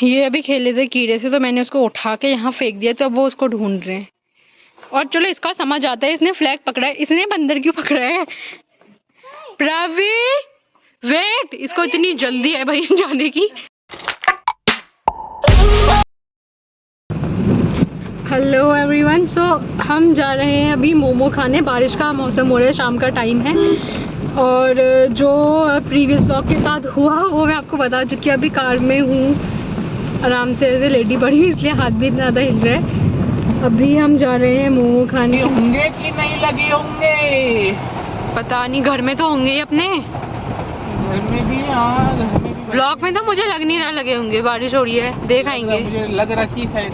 ये अभी खेले थे कीड़े से तो मैंने उसको उठा के यहाँ फेंक दिया, तो अब वो उसको ढूंढ रहे हैं। और चलो इसका समझ आता है, इसने फ्लैग पकड़ा है, इसने बंदर क्यों पकड़ा है? प्रवी वेट, इसको इतनी जल्दी है भाई जाने की। हेलो एवरीवन, सो हम जा रहे हैं अभी मोमो खाने। बारिश का मौसम हो रहा है, शाम का टाइम है। और जो प्रीवियस व्लॉग के साथ हुआ वो मैं आपको बता चुकी हूँ। अभी कार में हूँ, आराम से ऐसे लेडी पड़ी हुई, इसलिए हाथ भी इतना ज़्यादा हिल रहा है। अभी हम जा रहे हैं मोमो खाने। होंगे कि नहीं लगे होंगे पता नहीं, घर में तो होंगे ही अपने। घर में भी, हाँ घर में भी। ब्लॉक में तो मुझे लग नहीं रहा लगे होंगे, बारिश हो रही है, देख आएंगे। मुझे लग रखी है,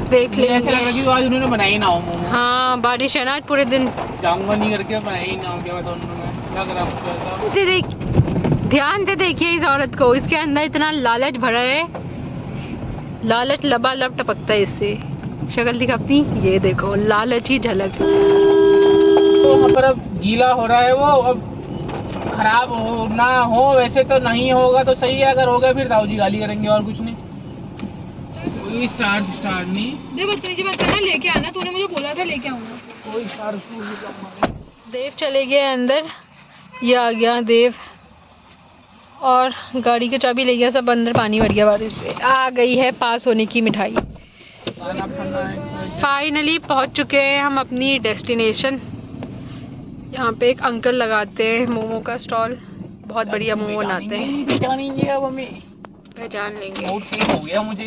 देख लेंगे। ऐसा लग रहा कि आज उन्होंने बनाई ना हो मोमो। हाँ बारिश है ना आज पूरे दिन। जाऊंगा नहीं करके बनाई ना हो, क्या बताऊं उन्होंने, लग रहा मुझे ऐसा। ध्यान से देखिए इस औरत को, इसके अंदर इतना लालच भरा है, लालच लबालब टपकता है इससे। शक्ल दिखा अपनी, ये देखो लालच की झलक। तो वहाँ पर अब गीला हो रहा है वो, अब खराब हो ना हो, वैसे तो नहीं होगा तो सही है, अगर हो गया फिर दाऊ जी गाली करेंगे और कुछ नहीं। कोई स्टार्ट नहीं देव, बदतमीजी मत करना, लेके आना, तूने मुझे बोला था लेके आऊंगा। कोई स्टार्ट। देव चले गए अंदर, ये आ गया देव और गाड़ी की चाबी ले गया, सब अंदर पानी भर गया बारिश से। आ गई है पास होने की मिठाई। फाइनली पहुंच चुके हैं हम अपनी डेस्टिनेशन। यहाँ पे एक अंकल लगाते हैं मोमो का स्टॉल, बहुत बढ़िया मोमो बनाते हैं। पहचान लेंगे। हो गया मुझे,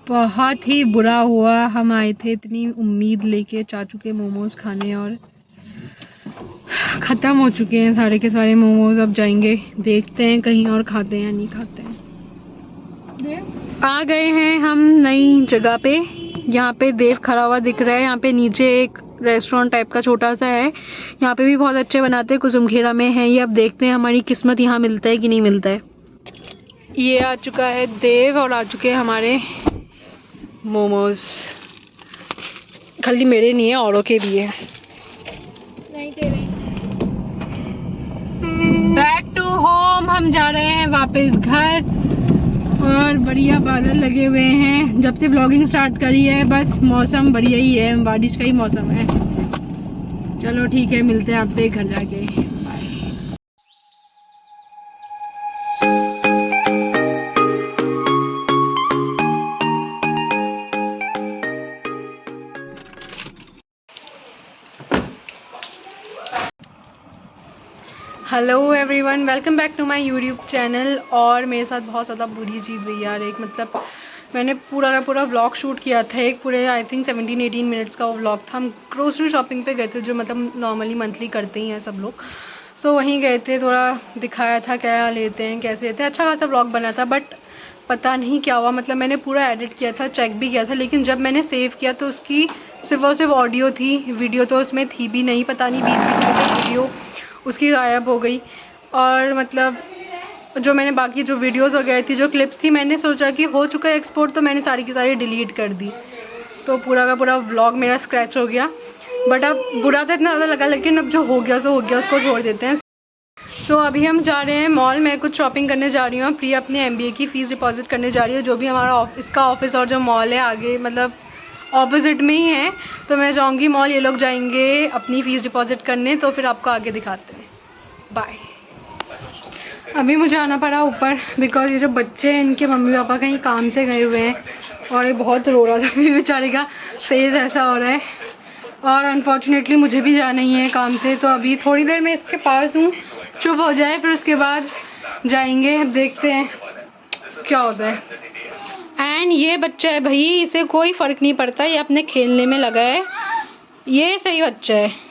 बहुत ही बुरा हुआ, हम आए थे इतनी उम्मीद लेके चाचू के मोमोज खाने और ख़त्म हो चुके हैं सारे के सारे मोमोज। अब जाएंगे, देखते हैं कहीं और खाते हैं या नहीं खाते हैं। आ गए हैं हम नई जगह पे। यहाँ पे देव खड़ा हुआ दिख रहा है। यहाँ पे नीचे एक रेस्टोरेंट टाइप का छोटा सा है, यहाँ पे भी बहुत अच्छे बनाते हैं, कुसुमखेड़ा में है ये। अब देखते हैं हमारी किस्मत यहाँ मिलता है कि नहीं मिलता है। ये आ चुका है देव और आ चुके हैं हमारे मोमोज। खाली मेरे नहीं है, औरों के भी है। बैक टू होम, हम जा रहे हैं वापस घर। और बढ़िया बादल लगे हुए हैं, जब से व्लॉगिंग स्टार्ट करी है बस मौसम बढ़िया ही है, बारिश का ही मौसम है। चलो ठीक है, मिलते हैं आपसे घर जाके। Hello everyone, welcome back to my YouTube channel. और मेरे साथ बहुत ज़्यादा बुरी चीज़ हुई यार। एक मतलब मैंने पूरा का पूरा व्लॉग शूट किया था, एक पूरे आई थिंक 17-18 मिनट्स का वो व्लॉग था। हम ग्रोसरी शॉपिंग पे गए थे, जो मतलब नॉर्मली मंथली करते ही हैं सब लोग। सो वहीं गए थे, थोड़ा दिखाया था क्या लेते हैं कैसे लेते हैं, अच्छा खासा व्लॉग बना था। बट पता नहीं क्या हुआ, मतलब मैंने पूरा एडिट किया था, चेक भी किया था, लेकिन जब मैंने सेव किया तो उसकी सिर्फ और सिर्फ ऑडियो थी, वीडियो तो उसमें थी भी नहीं। पता नहीं बीच में वीडियो उसकी गायब हो गई। और मतलब जो मैंने बाकी जो वीडियोस वगैरह थी, जो क्लिप्स थी, मैंने सोचा कि हो चुका है एक्सपोर्ट, तो मैंने सारी की सारी डिलीट कर दी। तो पूरा का पूरा व्लॉग मेरा स्क्रैच हो गया। बट अब बुरा तो इतना ज़्यादा लगा, लेकिन अब जो हो गया सो हो गया, उसको छोड़ देते हैं। सो अभी हम जा रहे हैं मॉल। मैं कुछ शॉपिंग करने जा रही हूँ। प्रिया अपनी MBA की फ़ीस डिपॉजिट करने जा रही है। जो भी हमारा इसका ऑफिस और जो मॉल है आगे मतलब ऑपोजिट में ही है, तो मैं जाऊँगी मॉल, ये लोग जाएंगे अपनी फ़ीस डिपॉजिट करने। तो फिर आपको आगे दिखाते हैं, बाय। अभी मुझे आना पड़ा ऊपर, बिकॉज ये जो बच्चे हैं इनके मम्मी पापा कहीं काम से गए हुए हैं और ये बहुत रो रहा था। मेरे बेचारे का फेस ऐसा हो रहा है। और अनफॉर्चुनेटली मुझे भी जाना ही है काम से, तो अभी थोड़ी देर में इसके पास हूँ, चुप हो जाए फिर उसके बाद जाएंगे। देखते हैं क्या होता है। एंड ये बच्चा है भाई, इसे कोई फ़र्क नहीं पड़ता, ये अपने खेलने में लगा है, ये सही बच्चा है।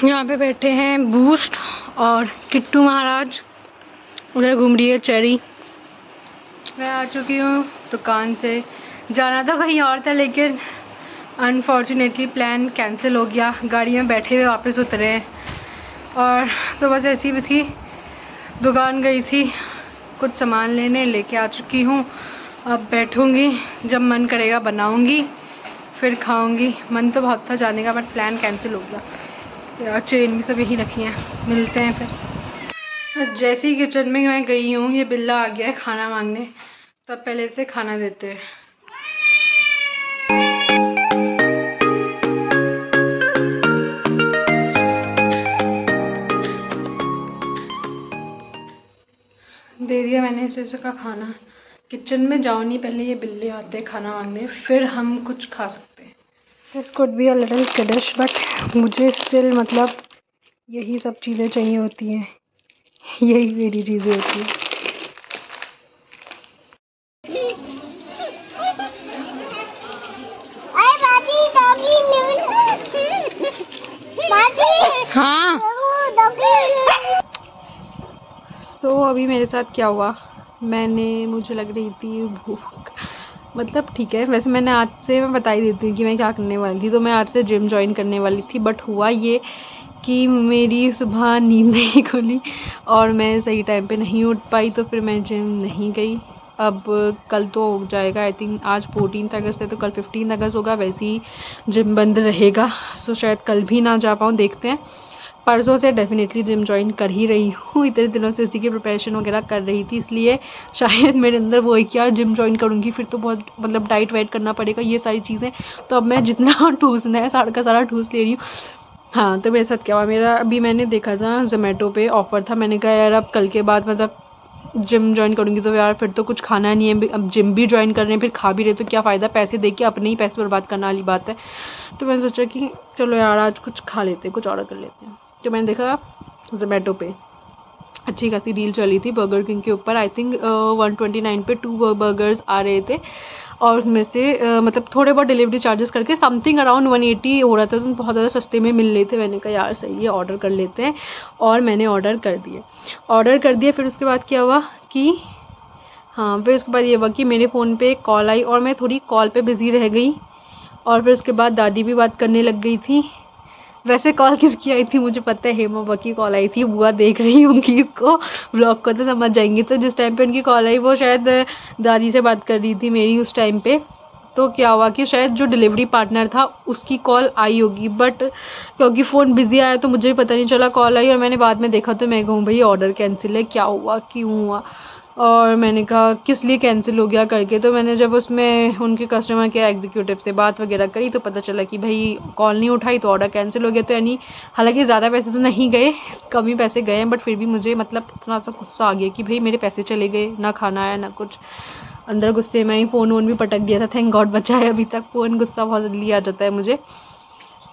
यहाँ पे बैठे हैं बूस्ट और किट्टू महाराज, उधर घूम रही है चेरी। मैं आ चुकी हूँ दुकान से। जाना तो कहीं और था लेकिन अनफॉर्चुनेटली प्लान कैंसिल हो गया। गाड़ी में बैठे हुए वापस उतरे हैं और तो बस ऐसी भी थी, दुकान गई थी कुछ सामान लेने, लेके आ चुकी हूँ। अब बैठूँगी, जब मन करेगा बनाऊँगी फिर खाऊँगी। मन तो बहुत था जाने का बट प्लान कैंसिल हो गया यार। चेन भी सब यहीं रखी हैं, मिलते हैं फिर। जैसे ही किचन में मैं गई हूँ ये बिल्ला आ गया है खाना मांगने, तब पहले से खाना देते हैं। दे दिया मैंने इसे का खाना। किचन में जाओ नहीं, पहले ये बिल्ले आते हैं खाना मांगने, फिर हम कुछ खा सकते हैं। This could be a little kiddish but मुझे स्टिल मतलब यही सब चीज़ें चाहिए होती हैं, यही मेरी चीज़ें होती हैं। हाँ तो अभी मेरे साथ क्या हुआ, मुझे लग रही थी भूख, मतलब ठीक है वैसे मैंने आज से मैं बता ही देती हूँ कि मैं क्या करने वाली थी। तो मैं आज से जिम ज्वाइन करने वाली थी बट हुआ ये कि मेरी सुबह नींद नहीं खुली और मैं सही टाइम पे नहीं उठ पाई, तो फिर मैं जिम नहीं गई। अब कल तो हो जाएगा, आई थिंक आज 14 अगस्त है तो कल 15 अगस्त होगा, वैसे ही जिम बंद रहेगा। तो शायद कल भी ना जा पाऊँ, देखते हैं। परसों से डेफिनेटली जिम ज्वाइन कर ही रही हूँ, इतने दिनों से उसी की प्रिपरेशन वगैरह कर रही थी, इसलिए शायद मेरे अंदर वो है कि यार जिम ज्वाइन करूँगी फिर तो बहुत मतलब डाइट वाइट करना पड़ेगा, ये सारी चीज़ें। तो अब मैं जितना ठूसना है सारा का सारा ठूस ले रही हूँ। हाँ तो मेरे साथ क्या हुआ, मेरा अभी मैंने देखा था जोमेटो पे ऑफ़र था, मैंने कहा यार अब कल के बाद मतलब जिम ज्वाइन करूँगी तो यार फिर तो कुछ खाना नहीं है, अब जिम भी ज्वाइन कर रहे हैं फिर खा भी रहे तो क्या फ़ायदा, पैसे दे के अपने ही पैसे बर्बाद करने वाली बात है। तो मैंने सोचा कि चलो यार आज कुछ खा लेते हैं, कुछ ऑर्डर कर लेते हैं। तो मैंने देखा जोमेटो पे अच्छी खासी डील चली थी बर्गर किंग के ऊपर। आई थिंक 129 पे 2 बर्गर्स आ रहे थे और उसमें से मतलब थोड़े बहुत डिलीवरी चार्जेस करके समथिंग अराउंड 180 हो रहा था, तो बहुत ज़्यादा सस्ते में मिल रहे थे। मैंने कहा यार सही है, ऑर्डर कर लेते हैं और मैंने ऑर्डर कर दिए। फिर उसके बाद क्या हुआ कि फिर उसके बाद ये हुआ कि मेरे फ़ोन पे कॉल आई और मैं थोड़ी कॉल पे बिज़ी रह गई और फिर उसके बाद दादी भी बात करने लग गई थी। वैसे कॉल किसकी आई थी मुझे पता है, हेमा बुआ की कॉल आई थी। बुआ देख रही होंगी इसको ब्लॉग को तो समझ जाएंगी। तो जिस टाइम पे उनकी कॉल आई वो शायद दादी से बात कर रही थी मेरी उस टाइम पे। तो क्या हुआ कि शायद जो डिलीवरी पार्टनर था उसकी कॉल आई होगी, बट क्योंकि फ़ोन बिज़ी आया तो मुझे भी पता नहीं चला कॉल आई। और मैंने बाद में देखा तो मैं कहूँ भाई ऑर्डर कैंसिल है, क्या हुआ क्यों हुआ। और मैंने कहा किस लिए कैंसिल हो गया करके, तो मैंने जब उसमें उनके कस्टमर केयर एग्जीक्यूटिव से बात वगैरह करी तो पता चला कि भाई कॉल नहीं उठाई तो ऑर्डर कैंसिल हो गया। तो यानी हालांकि ज़्यादा पैसे तो नहीं गए, कम ही पैसे गए हैं, बट फिर भी मुझे मतलब इतना सा गुस्सा आ गया कि भाई मेरे पैसे चले गए, ना खाना आया ना कुछ। अंदर गुस्से में ही फ़ोन वोन भी पटक दिया था, थैंक गॉड बचा है अभी तक फ़ोन, गुस्सा बहुत जल्दी आ जाता है मुझे।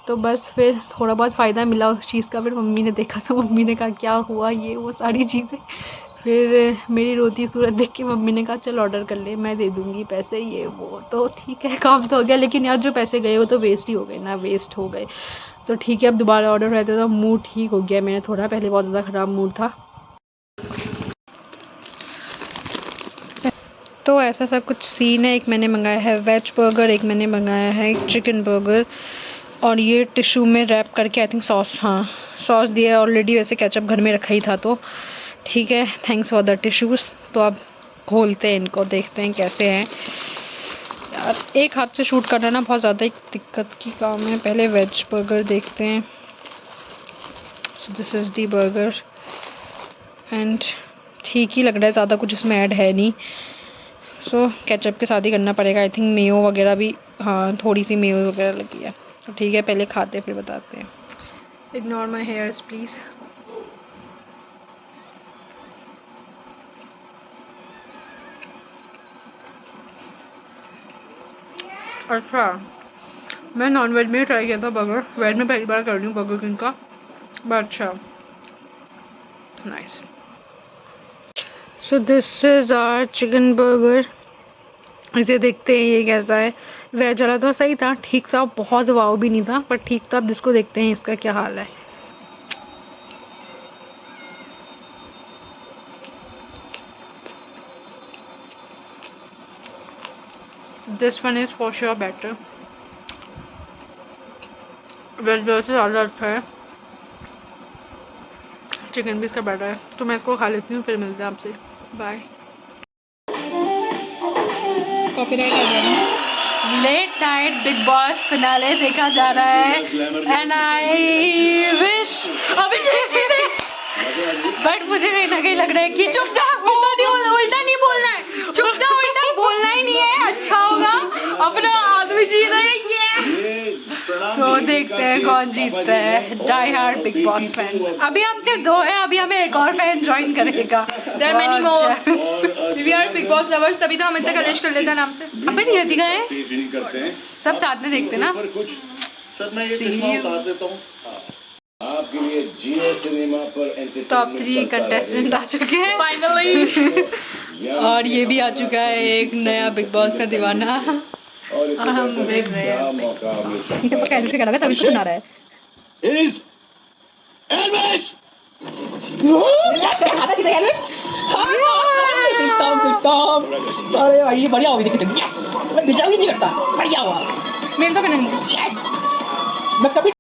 तो बस फिर थोड़ा बहुत फ़ायदा मिला उस चीज़ का। फिर मम्मी ने देखा तो मम्मी ने कहा क्या हुआ, ये वो सारी चीज़ें। फिर मेरी रोती सूरत देख के मम्मी ने कहा चल ऑर्डर कर ले, मैं दे दूँगी पैसे, ये वो। तो ठीक है, काम तो हो गया, लेकिन यार जो पैसे गए वो तो वेस्ट ही हो गए ना, वेस्ट हो गए। तो ठीक है, अब दोबारा ऑर्डर रहता तो मूड ठीक हो गया मेरा थोड़ा, पहले बहुत ज़्यादा ख़राब मूड था। तो ऐसा सा कुछ सीन है। एक मैंने मंगाया है वेज बर्गर, एक मैंने मंगाया है चिकन बर्गर, और ये टिश्यू में रैप करके आई थिंक सॉस, हाँ सॉस दिया ऑलरेडी, वैसे केचप घर में रखा ही था तो ठीक है, थैंक्स फॉर द टिश्यूज़। तो अब खोलते हैं इनको, देखते हैं कैसे हैं। यार एक हाथ से शूट करना ना बहुत ज़्यादा एक दिक्कत की काम है। पहले वेज बर्गर देखते हैं। सो this is the burger and ठीक ही लग रहा है, ज़्यादा कुछ इसमें ऐड है नहीं। सो केचप के साथ ही करना पड़ेगा आई थिंक, मेयो वगैरह भी, हाँ थोड़ी सी मेयो वगैरह लगी है। तो ठीक है, पहले खाते फिर बताते हैं। Ignore my hairs please. अच्छा, मैं नॉन वेज में ट्राई किया था बर्गर, वेज में पहली बार कर रही हूँ बर्गर किंग का, बट अच्छा nice. So this is our chicken burger. इसे देखते हैं ये कैसा है। वेज वाला तो सही था, ठीक था, बहुत वाव भी नहीं था, पर ठीक था। अब इसको देखते हैं इसका क्या हाल है। This one is for sure better, veg burger से ज़्यादा अच्छा है, चिकन भी इसका बेटर है। तो मैं इसको खा लेती हूँ, फिर मिलते हैं आपसे, बाय। कॉपीराइट आ जाएगा। Late night Bigg Boss finale देखा जा रहा है एंड आई विश अभिषेक जीते, बट मुझे कहीं ना कहीं लग रहा है कि चुपचाप उल्टा नहीं बोलना है, चुपचाप उल्टा बोलना ही नहीं है, अच्छा होगा अपना आदमी जीत रहा है ये। तो देखते हैं कौन जीतता है। Die hard Bigg Boss fan, अभी हम सिर्फ 2 हैं, अभी हमें एक और फैन ज्वाइन करेगा। There are many more, we are Bigg Boss lovers, तभी तो हम इतना कलेश कर लेते हैं नाम से। अबे नियति का है, सब साथ में देखते ना। सर मैं ये चश्मा उतार देता हूँ आपके लिए। जियो सिनेमा पर टॉप 3 कंटेस्टेंट आ चुके हैं फाइनली और ये भी आ चुका है एक नया बिग बॉस का दीवाना, और हम देख रहे हैं। पहले से करा तभी सुना रहा है। अरे भाई ये बढ़िया होगी, देखिए मैं डिजर्व ही नहीं करता, बढ़िया हुआ। मेरे तो बिना नहीं मैं कभी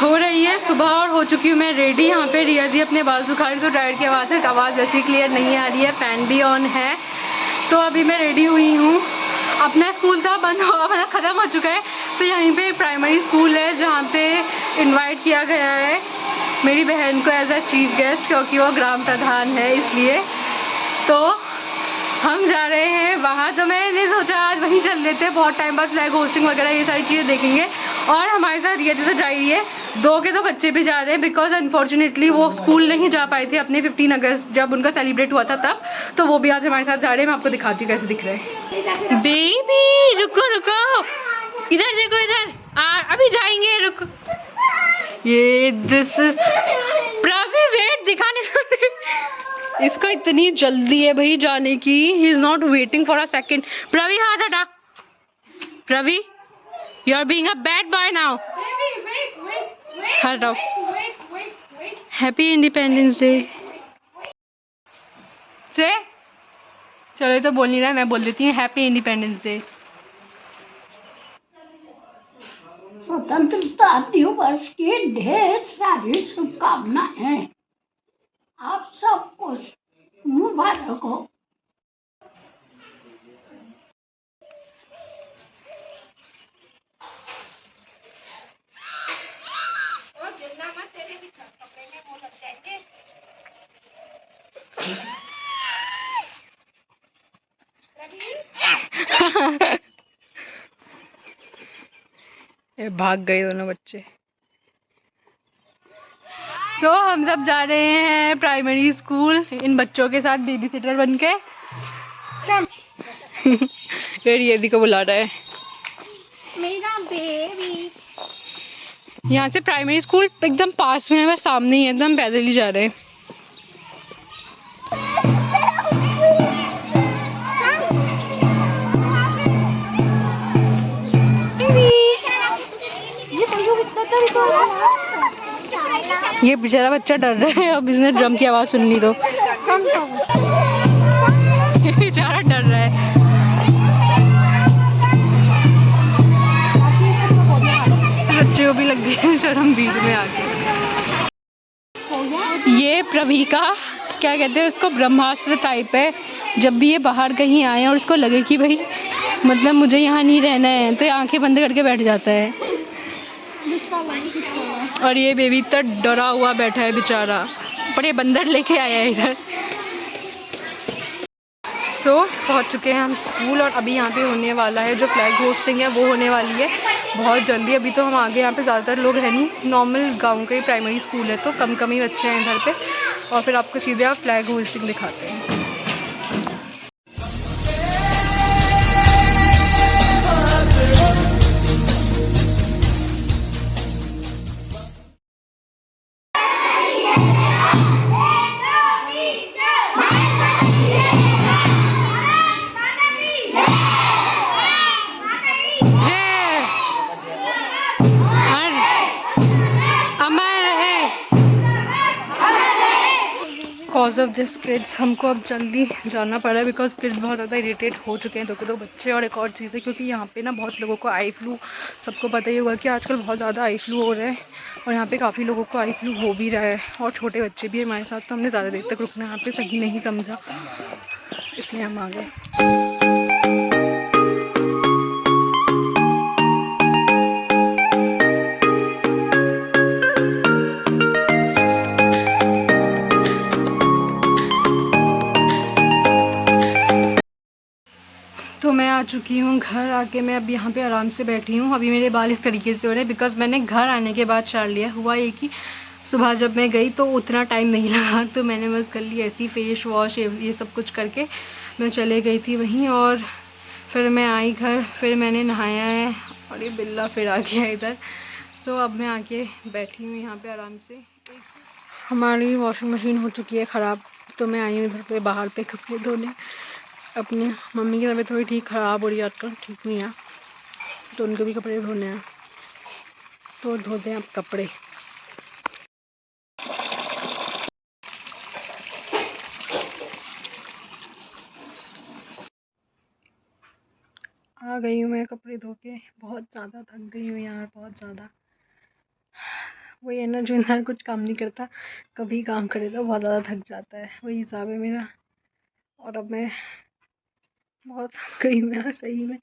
हो रही है सुबह और हो चुकी हूँ मैं रेडी। यहाँ पे रिया जी अपने बाल सुखा रही, तो ड्रायर की आवाज़ है, आवाज़ वैसे क्लियर नहीं आ रही है, फ़ैन भी ऑन है। तो अभी मैं रेडी हुई हूँ, अपना स्कूल था बंद हुआ, मतलब ख़त्म हो चुका है। तो यहीं पे प्राइमरी स्कूल है जहाँ पे इनवाइट किया गया है मेरी बहन को एज अ चीफ गेस्ट, क्योंकि वो ग्राम प्रधान है इसलिए। तो हम जा रहे हैं वहाँ। तो मैंने सोचा आज वहीं चल लेते हैं, बहुत टाइम बाद फ्लैग होस्टिंग वगैरह ये सारी चीज़ें देखेंगे। और हमारे साथ रिया जी तो जा रही है, 2 के तो बच्चे भी जा रहे हैं, बिकॉज अनफॉर्चुनेटली वो स्कूल नहीं जा पाए थे अपने 15 अगस्त जब उनका सेलिब्रेट हुआ था तब। तो वो भी आज हमारे साथ जा रहे हैं, मैं आपको दिखाती हूँ कैसे दिख रहे हैं। बेबी रुको रुको, इधर देखो इधर, अभी जाएंगे, रुको। ये दिस प्रवी वेट दिखाने इसको इतनी जल्दी है भाई जाने की, he is not waiting for a second. Pravi हाथ हटा, Pravi you are being a bad boy now, हटाओ। हैप्पी इंडिपेंडेंस डे से चलो, तो बोल नहीं रहा, मैं बोल देती हूँ हैप्पी इंडिपेंडेंस डे। स्वतंत्रता दिवस की ढेर सारी शुभकामनाएं, आप सबको मुबारक हो। ये भाग गए दोनों बच्चे। तो हम सब जा रहे हैं प्राइमरी स्कूल इन बच्चों के साथ बेबी सिटर बन के। फिर ये को बुला रहा है मेरा बेबी। यहाँ से प्राइमरी स्कूल एकदम पास में है, बस सामने ही है, एकदम पैदल ही जा रहे हैं। ये बेचारा बच्चा डर रहा है, अब इसने ड्रम की आवाज़ सुननी तो ये बेचारा डर रहा है। बच्चे को भी लग गई है शर्म भीड़ में आके। ये प्रवी का क्या कहते हैं उसको, ब्रह्मास्त्र टाइप है। जब भी ये बाहर कहीं आए और उसको लगे कि भाई मतलब मुझे यहाँ नहीं रहना है, तो ये आंखें बंद करके बैठ जाता है। और ये बेबी तो डरा हुआ बैठा है बेचारा, पर ये बंदर लेके आया है इधर। सो पहुँच चुके हैं हम स्कूल, और अभी यहाँ पे होने वाला है जो फ्लैग होस्टिंग है वो होने वाली है बहुत जल्दी। अभी तो हम आगे, यहाँ पे ज़्यादातर लोग हैं नहीं, नॉर्मल गांव का ही प्राइमरी स्कूल है, तो कम कम ही बच्चे हैं इधर पे। और फिर आपको सीधे आप फ्लैग होस्टिंग दिखाते हैं। बिकॉज ऑफ दिस किड्स हमको अब जल्दी जाना पड़ा है, बिकॉज किड्स बहुत ज़्यादा इरिटेट हो चुके हैं, दो बच्चे। और एक और चीज़ है, क्योंकि यहाँ पे ना बहुत लोगों को आई फ्लू, सबको पता ही होगा कि आजकल बहुत ज़्यादा आई फ्लू हो रहा है, और यहाँ पे काफ़ी लोगों को आई फ्लू हो भी रहा है, और छोटे बच्चे भी हमारे साथ। तो हमने ज़्यादा देर तक रुकना यहाँ पे सही नहीं समझा, इसलिए हम आ गए। तो मैं आ चुकी हूँ घर। आके मैं अब यहाँ पे आराम से बैठी हूँ। अभी मेरे बाल इस तरीके से हो रहे हैं बिकॉज मैंने घर आने के बाद शार लिया। हुआ ये कि सुबह जब मैं गई तो उतना टाइम नहीं लगा, तो मैंने बस कर ली ऐसी फेस वॉश ये सब कुछ करके मैं चले गई थी वहीं। और फिर मैं आई घर, फिर मैंने नहाया है और ये बिल्ला फिर आ गया इधर। तो अब मैं आके बैठी हूँ यहाँ पे आराम से। हमारी वॉशिंग मशीन हो चुकी है ख़राब, तो मैं आई हूँ इधर पे बाहर पे कपड़े धोने। अपनी मम्मी की तबीयत थोड़ी ठीक ख़राब हो रही है आजकल, ठीक नहीं है, तो उनको भी कपड़े धोने हैं, तो धोते हैं अब कपड़े। आ गई हूँ मैं कपड़े धो के। बहुत ज़्यादा थक गई हूँ यार, बहुत ज़्यादा। वही है ना, जो इंसान कुछ काम नहीं करता, कभी काम करे तो बहुत ज़्यादा थक जाता है, वही हिसाब है मेरा। और अब मैं बहुत थक गई हूँ यार सही में।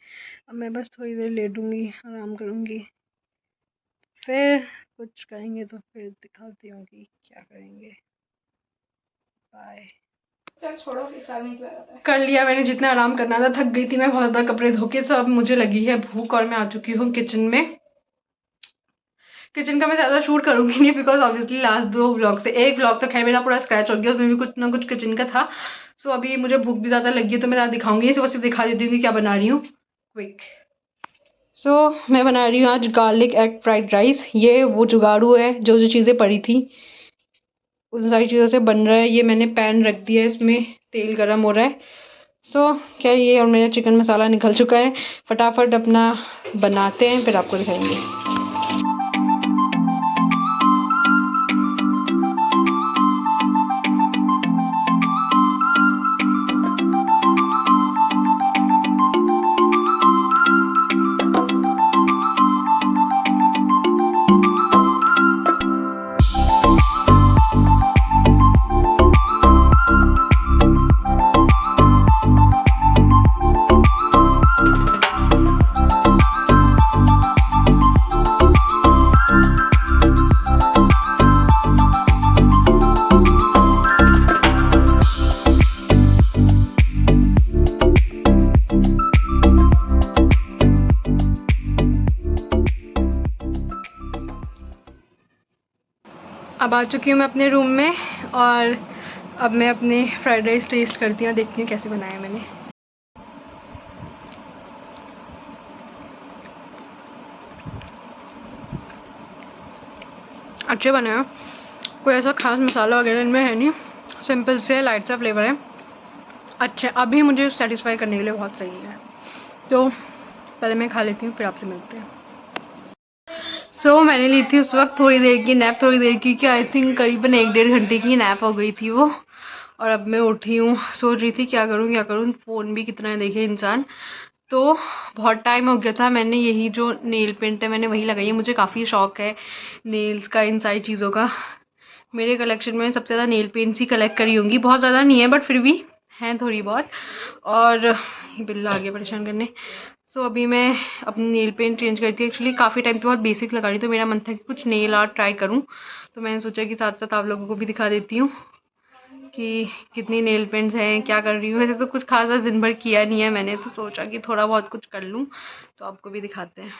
अब मैं बस थोड़ी देर लेटूँगी, आराम करूँगी, फिर कुछ करेंगे तो फिर दिखाती हूँ कि क्या करेंगे। बाय। चल छोड़ो, हिसाब नहीं किया जाता है। कर लिया मैंने जितना आराम करना था, थक गई थी मैं बहुत ज़्यादा कपड़े धो के। तो अब मुझे लगी है भूख और मैं आ चुकी हूँ किचन में। किचन का मैं ज़्यादा शूट करूँगी नहीं बिकॉज ऑब्वियसली लास्ट 2 व्लॉग से, एक व्लॉग तो खैर मेरा पूरा स्क्रैच हो गया, उसमें भी कुछ ना कुछ किचन का था। सो अभी मुझे भूख भी ज़्यादा लगी है, तो मैं ज़्यादा दिखाऊंगी, तो सिर्फ दिखा देती हूँ कि क्या बना रही हूँ क्विक। सो मैं बना रही हूँ आज गार्लिक एग फ्राइड राइस। ये वो जुगाड़ू है, जो जो चीज़ें पड़ी थी उन सारी चीज़ों से बन रहा है। ये मैंने पैन रख दिया है, इसमें तेल गर्म हो रहा है। सो क्या ये, और मेरा चिकन मसाला निकल चुका है। फटाफट अपना बनाते हैं, फिर आपको दिखाएंगे। अब आ चुकी हूँ मैं अपने रूम में, और अब मैं अपने फ्राइड राइस टेस्ट करती हूँ, देखती हूँ कैसे बनाया मैंने। अच्छे बने हैं, कोई ऐसा खास मसाला वगैरह इनमें है नहीं, सिंपल से लाइट सा फ्लेवर है। अच्छे, अभी मुझे सेटिस्फाई करने के लिए बहुत सही है। तो पहले मैं खा लेती हूँ, फिर आपसे मिलते हैं। सो मैंने ली थी उस वक्त थोड़ी देर की नैप, थोड़ी देर की क्या, आई थिंक करीबन 1-1.5 घंटे की नैप हो गई थी वो। और अब मैं उठी हूँ, सोच रही थी क्या करूँ, फ़ोन भी कितना देखे इंसान। तो बहुत टाइम हो गया था, मैंने यही जो नेल पेंट है मैंने वही लगाई है। मुझे काफ़ी शौक है नेल्स का, इन सारी चीज़ों का। मेरे कलेक्शन में सबसे ज़्यादा नेल पेंट्स ही कलेक्ट करी होंगी, बहुत ज़्यादा नहीं है बट फिर भी हैं थोड़ी बहुत। और बिल्ला आ गया परेशान करने। सो अभी मैं अपनी नेल पेंट चेंज करती हूँ। एक्चुअली काफ़ी टाइम से बहुत बेसिक लगा रही, तो मेरा मन था कि कुछ नेल आर्ट ट्राई करूँ, तो मैंने सोचा कि साथ साथ आप लोगों को भी दिखा देती हूँ कि कितनी नेल पेंट्स हैं, क्या कर रही हूँ। वैसे तो कुछ खासा दिन भर किया नहीं है मैंने, तो सोचा कि थोड़ा बहुत कुछ कर लूँ, तो आपको भी दिखाते हैं।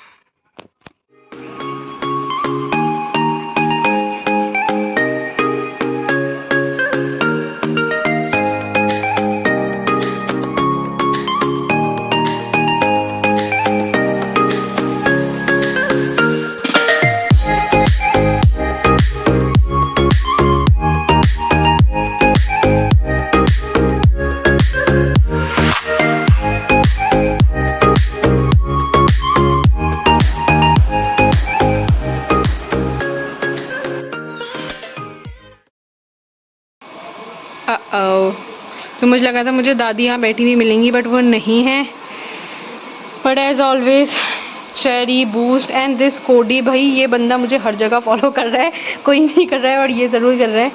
तो मुझे लगा था मुझे दादी यहाँ बैठी हुई मिलेंगी, बट वो नहीं है। But as always cherry boost and this कोडी, भाई ये बंदा मुझे हर जगह फॉलो कर रहा है, कोई नहीं कर रहा है और ये ज़रूर कर रहा है।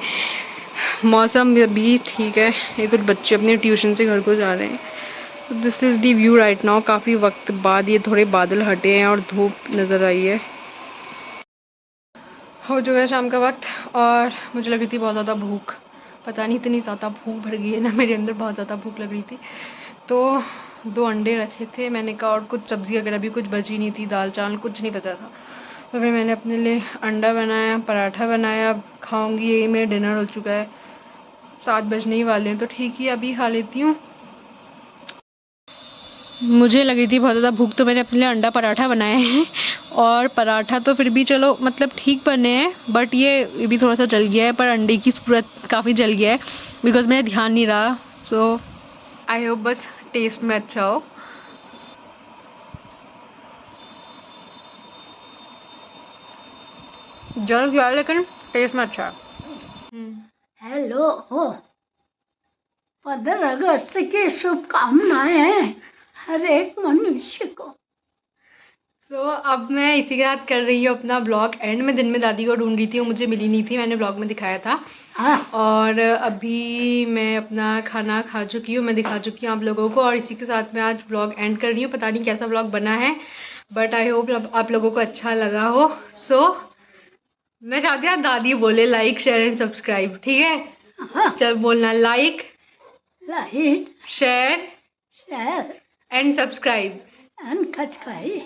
मौसम भी ठीक है, ये कुछ बच्चे अपने ट्यूशन से घर को जा रहे हैं। This is the view right now. काफ़ी वक्त बाद ये थोड़े बादल हटे हैं और धूप नज़र आई है। हो चुका है शाम का वक्त और मुझे लग रही थी बहुत ज़्यादा भूख, पता नहीं इतनी ज़्यादा भूख भर गई है ना मेरे अंदर, बहुत ज़्यादा भूख लग रही थी। तो 2 अंडे रखे थे मैंने कहा, और कुछ सब्ज़ी वगैरह भी कुछ बची नहीं थी, दाल चावल कुछ नहीं बचा था। तो फिर मैंने अपने लिए अंडा बनाया, पराठा बनाया। अब खाऊंगी, यही मेरा डिनर हो चुका है। 7 बजने ही वाले हैं, तो ठीक ही अभी खा लेती हूँ। मुझे लग रही थी बहुत ज़्यादा भूख, तो मैंने अपने लिए अंडा पराठा बनाया है। और पराठा तो फिर भी चलो मतलब ठीक बने हैं, बट ये भी थोड़ा सा जल गया है, पर अंडे की सूरत काफ़ी जल गया है बिकॉज मेरा ध्यान नहीं रहा। सो आई होप बस टेस्ट में अच्छा हो। जल गया लेकिन टेस्ट में अच्छा है। हेलो, पंद्रह अगस्त की शुभकामनाएं हर एक मनुष्य को। तो अब मैं इसी के साथ कर रही हूँ अपना ब्लॉग एंड। मैं दिन में दादी को ढूंढ रही थी, वो मुझे मिली नहीं थी, मैंने ब्लॉग में दिखाया था। हाँ, और अभी मैं अपना खाना खा चुकी हूँ, मैं दिखा चुकी हूँ आप लोगों को, और इसी के साथ मैं आज ब्लॉग एंड कर रही हूँ। पता नहीं कैसा ब्लॉग बना है, बट आई होप आप लोगों को अच्छा लगा हो। सो मैं चाहती हूँ दादी बोले लाइक शेयर एंड सब्सक्राइब, ठीक है? हाँ, चल बोलना, like light share share and subscribe. And खचकाई।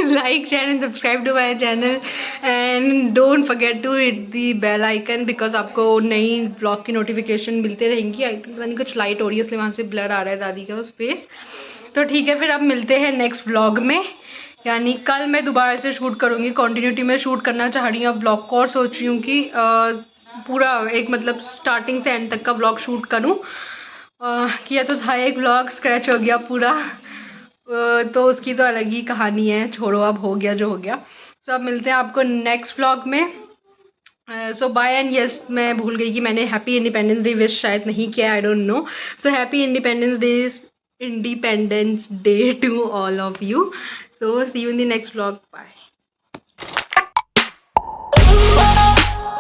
Like, share and subscribe to my channel and don't forget to hit the bell icon because आपको नई ब्लॉग की नोटिफिकेशन मिलते रहेंगी। आई थिंक पता नहीं कुछ लाइट हो रही है इसलिए वहाँ से ब्लर आ रहा है दादी का उस फेस। तो ठीक है, फिर अब मिलते हैं नेक्स्ट ब्लॉग में, यानी कल मैं दोबारा से शूट करूँगी। कंटिन्यूटी में शूट करना चाह रही हूँ अब ब्लॉग को, और सोच रही हूँ कि पूरा एक मतलब स्टार्टिंग से एंड तक का ब्लॉग शूट करूँ। किया तो था एक ब्लॉग, स्क्रैच हो गया पूरा, तो उसकी तो अलग ही कहानी है। छोड़ो, अब हो गया जो हो गया। सो अब मिलते हैं आपको नेक्स्ट व्लॉग में। सो बाय एंड यस, मैं भूल गई कि मैंने हैप्पी इंडिपेंडेंस डे विश शायद नहीं किया, I don't know. So happy independence Day to all of you. So see you in the next vlog, bye.